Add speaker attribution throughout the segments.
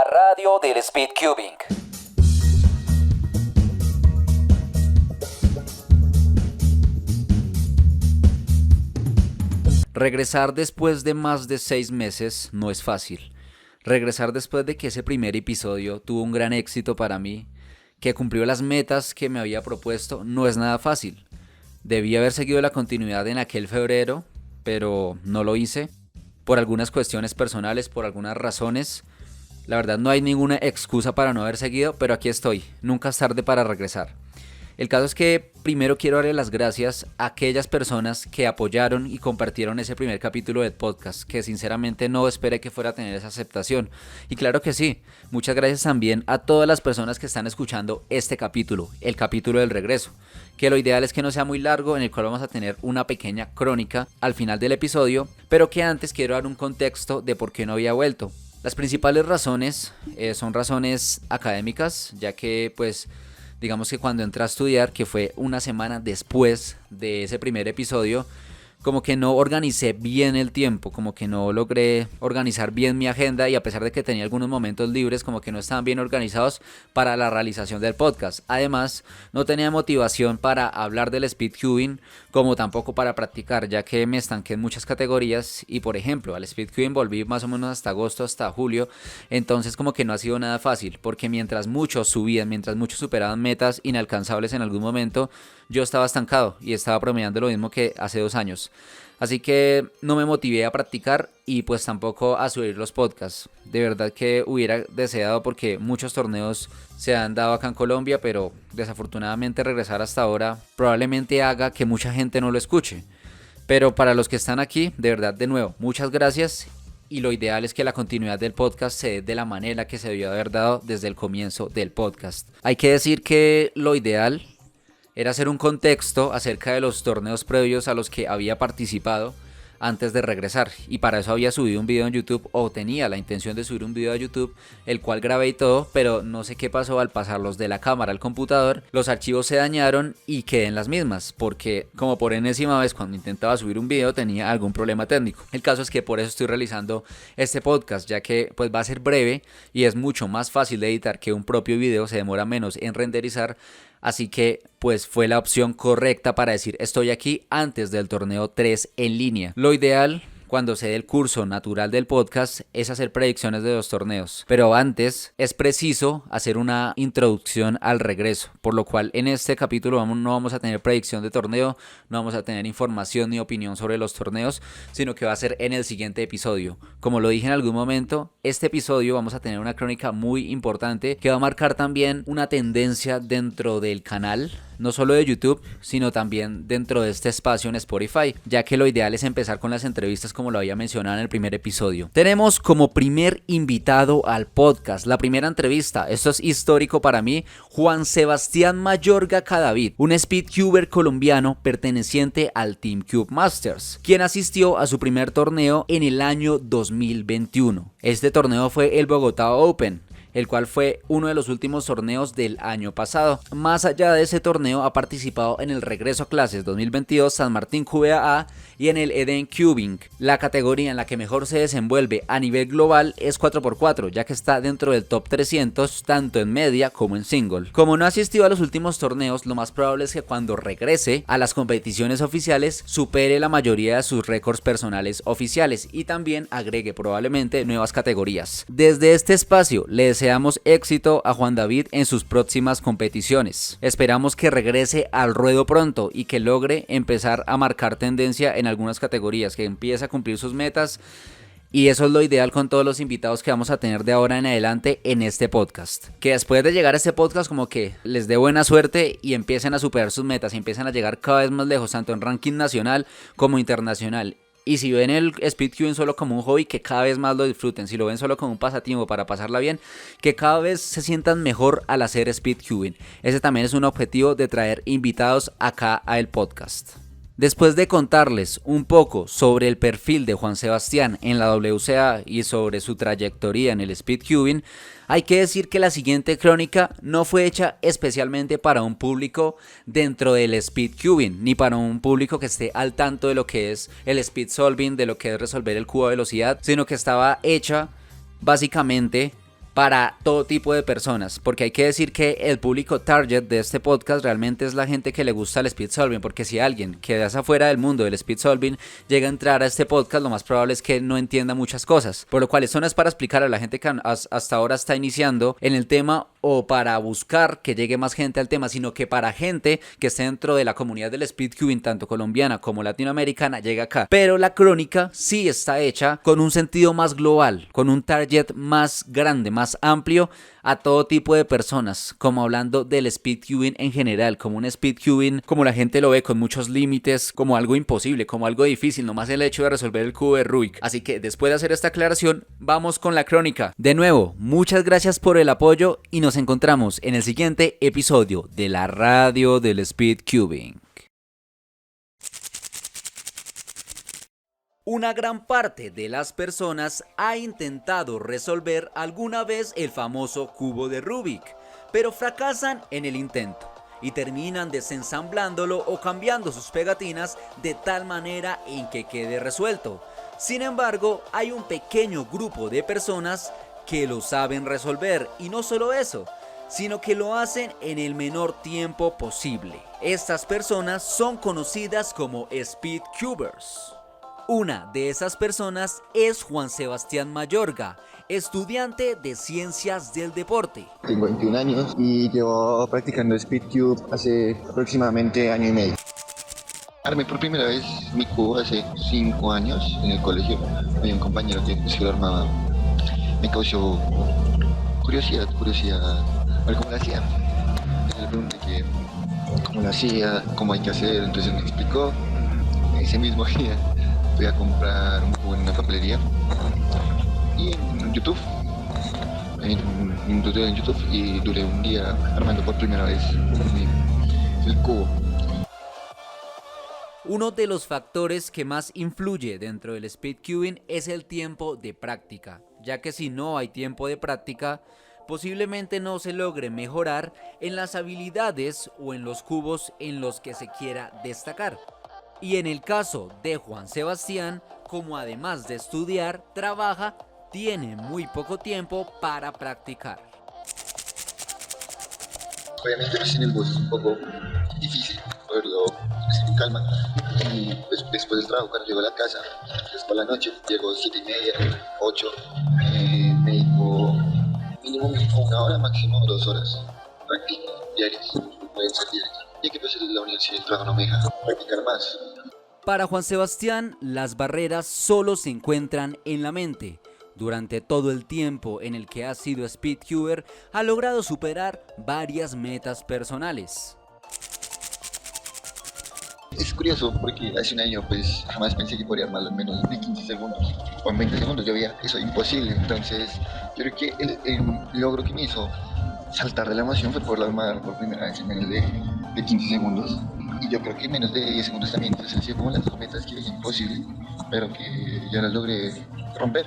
Speaker 1: La radio del speedcubing. Regresar después de más de 6 meses no es fácil. Regresar después de que ese primer episodio tuvo un gran éxito para mí, que cumplió las metas que me había propuesto, no es nada fácil. Debí haber seguido la continuidad en aquel febrero, pero no lo hice. Por algunas cuestiones personales, por algunas razones. La verdad no hay ninguna excusa para no haber seguido, pero aquí estoy. Nunca es tarde para regresar. El caso es que primero quiero darle las gracias a aquellas personas que apoyaron y compartieron ese primer capítulo del podcast, que sinceramente no esperé que fuera a tener esa aceptación. Y claro que sí, muchas gracias también a todas las personas que están escuchando este capítulo, el capítulo del regreso, que lo ideal es que no sea muy largo, en el cual vamos a tener una pequeña crónica al final del episodio, pero que antes quiero dar un contexto de por qué no había vuelto. Las principales razones son razones académicas, ya que digamos que cuando entré a estudiar, que fue una semana después de ese primer episodio, como que no organicé bien el tiempo, como que no logré organizar bien mi agenda, y a pesar de que tenía algunos momentos libres, como que no estaban bien organizados para la realización del podcast. Además, no tenía motivación para hablar del speedcubing, como tampoco para practicar, ya que me estanqué en muchas categorías. Y por ejemplo, al speedcubing volví más o menos hasta agosto, hasta julio. Entonces como que no ha sido nada fácil, porque mientras muchos subían, mientras muchos superaban metas inalcanzables en algún momento, yo estaba estancado y estaba promediando lo mismo que hace 2 años. Así que no me motivé a practicar y pues tampoco a subir los podcasts. De verdad que hubiera deseado, porque muchos torneos se han dado acá en Colombia, pero desafortunadamente regresar hasta ahora probablemente haga que mucha gente no lo escuche. Pero para los que están aquí, de verdad, de nuevo, muchas gracias. Y lo ideal es que la continuidad del podcast se dé de la manera que se debió haber dado desde el comienzo del podcast. Hay que decir que lo ideal era hacer un contexto acerca de los torneos previos a los que había participado antes de regresar, y para eso había subido un video en YouTube, o tenía la intención de subir un video a YouTube, el cual grabé y todo, pero no sé qué pasó al pasarlos de la cámara al computador, los archivos se dañaron y quedé en las mismas, porque como por enésima vez cuando intentaba subir un video tenía algún problema técnico. El caso es que por eso estoy realizando este podcast, ya que pues va a ser breve y es mucho más fácil de editar que un propio video, se demora menos en renderizar. Así que pues fue la opción correcta para decir estoy aquí antes del torneo 3 en línea. Lo ideal cuando se dé el curso natural del podcast es hacer predicciones de los torneos, pero antes es preciso hacer una introducción al regreso, por lo cual en este capítulo no vamos a tener predicción de torneo, no vamos a tener información ni opinión sobre los torneos, sino que va a ser en el siguiente episodio. Como lo dije en algún momento, este episodio vamos a tener una crónica muy importante que va a marcar también una tendencia dentro del canal, no solo de YouTube, sino también dentro de este espacio en Spotify, ya que lo ideal es empezar con las entrevistas como lo había mencionado en el primer episodio. Tenemos como primer invitado al podcast, la primera entrevista, esto es histórico para mí, Juan Sebastián Mayorga Cadavid, un speedcuber colombiano perteneciente al Team Cube Masters, quien asistió a su primer torneo en el año 2021. Este torneo fue el Bogotá Open, el cual fue uno de los últimos torneos del año pasado. Más allá de ese torneo ha participado en el Regreso a Clases 2022 San Martín QBA y en el Eden Cubing. La categoría en la que mejor se desenvuelve a nivel global es 4x4, ya que está dentro del top 300 tanto en media como en single. Como no ha asistido a los últimos torneos, lo más probable es que cuando regrese a las competiciones oficiales supere la mayoría de sus récords personales oficiales y también agregue probablemente nuevas categorías. Desde este espacio le deseamos éxito a Juan David en sus próximas competiciones. Esperamos que regrese al ruedo pronto y que logre empezar a marcar tendencia en algunas categorías, que empiece a cumplir sus metas, y eso es lo ideal con todos los invitados que vamos a tener de ahora en adelante en este podcast. Que después de llegar a este podcast como que les dé buena suerte y empiecen a superar sus metas y empiecen a llegar cada vez más lejos, tanto en ranking nacional como internacional. Y si ven el speedcubing solo como un hobby, que cada vez más lo disfruten. Si lo ven solo como un pasatiempo para pasarla bien, que cada vez se sientan mejor al hacer speedcubing. Ese también es un objetivo de traer invitados acá al podcast. Después de contarles un poco sobre el perfil de Juan Sebastián en la WCA y sobre su trayectoria en el speedcubing, hay que decir que la siguiente crónica no fue hecha especialmente para un público dentro del speedcubing, ni para un público que esté al tanto de lo que es el speed solving, de lo que es resolver el cubo de velocidad, sino que estaba hecha básicamente para todo tipo de personas, porque hay que decir que el público target de este podcast realmente es la gente que le gusta el speed solving, porque si alguien que es afuera del mundo del speed solving llega a entrar a este podcast, lo más probable es que no entienda muchas cosas, por lo cual esto no es para explicar a la gente que hasta ahora está iniciando en el tema o para buscar que llegue más gente al tema, sino que para gente que esté dentro de la comunidad del speedcubing, tanto colombiana como latinoamericana, llega acá. Pero la crónica sí está hecha con un sentido más global, con un target más grande, más amplio a todo tipo de personas, como hablando del speedcubing en general, como un speedcubing como la gente lo ve, con muchos límites, como algo imposible, como algo difícil, nomás el hecho de resolver el cubo de Rubik. Así que después de hacer esta aclaración, vamos con la crónica. De nuevo, muchas gracias por el apoyo y nos encontramos en el siguiente episodio de la radio del speedcubing. Una gran parte de las personas ha intentado resolver alguna vez el famoso cubo de Rubik, pero fracasan en el intento y terminan desensamblándolo o cambiando sus pegatinas de tal manera en que quede resuelto. Sin embargo, hay un pequeño grupo de personas que lo saben resolver, y no solo eso, sino que lo hacen en el menor tiempo posible. Estas personas son conocidas como speedcubers. Una de esas personas es Juan Sebastián Mayorga, estudiante de Ciencias del Deporte.
Speaker 2: Tengo 21 años y llevo practicando Speedcube hace aproximadamente año y medio. Armé por primera vez mi cubo hace 5 años en el colegio. Había un compañero que se lo armaba. Me causó curiosidad, a ver cómo lo hacía. Le pregunté que cómo lo hacía, cómo hay que hacer, entonces me explicó. Ese mismo día fui a comprar un cubo en una papelería y en YouTube, en un tutorial en YouTube, y duré un día armando por primera vez el cubo.
Speaker 1: Uno de los factores que más influye dentro del speedcubing es el tiempo de práctica, ya que si no hay tiempo de práctica, posiblemente no se logre mejorar en las habilidades o en los cubos en los que se quiera destacar. Y en el caso de Juan Sebastián, como además de estudiar, trabaja, tiene muy poco tiempo para practicar.
Speaker 2: Obviamente recién el bus es un poco difícil poderlo hacer con calma, y después del trabajo, cuando llego a la casa, después por la noche, llego 7:30, 8, me dedico mínimo 1 hora, máximo 2 horas, practico diarias, pueden ser diarias, ya que pues la universidad y el trabajo no me deja practicar más.
Speaker 1: Para Juan Sebastián, las barreras solo se encuentran en la mente. Durante todo el tiempo en el que ha sido speedcuber, ha logrado superar varias metas personales.
Speaker 2: Es curioso porque hace un año pues jamás pensé que podría armarlo en menos de 15 segundos. O en 20 segundos yo veía eso imposible. Entonces yo creo que el logro que me hizo saltar de la emoción fue poderlo armar por primera vez en menos de 15 segundos. Y yo creo que en menos de 10 segundos también. Entonces han sido como las dos metas que es imposible, pero que ya las logré romper.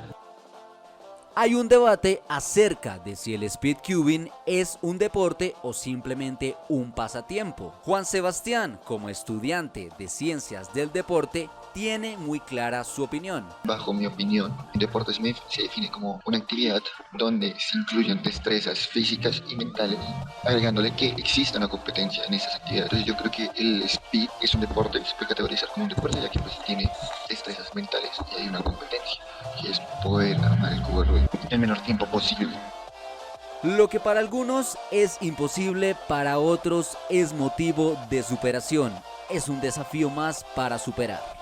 Speaker 1: Hay un debate acerca de si el speedcubing es un deporte o simplemente un pasatiempo. Juan Sebastián, como estudiante de Ciencias del Deporte, tiene muy clara su opinión.
Speaker 2: Bajo mi opinión, el deporte se define como una actividad donde se incluyen destrezas físicas y mentales, agregándole que exista una competencia en esas actividades. Entonces yo creo que el speed es un deporte que se puede categorizar como un deporte, ya que pues tiene destrezas mentales y hay una competencia, que es poder armar el cubo de Rubik en el menor tiempo posible.
Speaker 1: Lo que para algunos es imposible, para otros es motivo de superación. Es un desafío más para superar.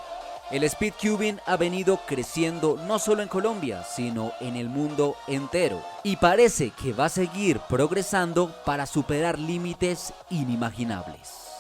Speaker 1: El speedcubing ha venido creciendo no solo en Colombia, sino en el mundo entero. Y parece que va a seguir progresando para superar límites inimaginables.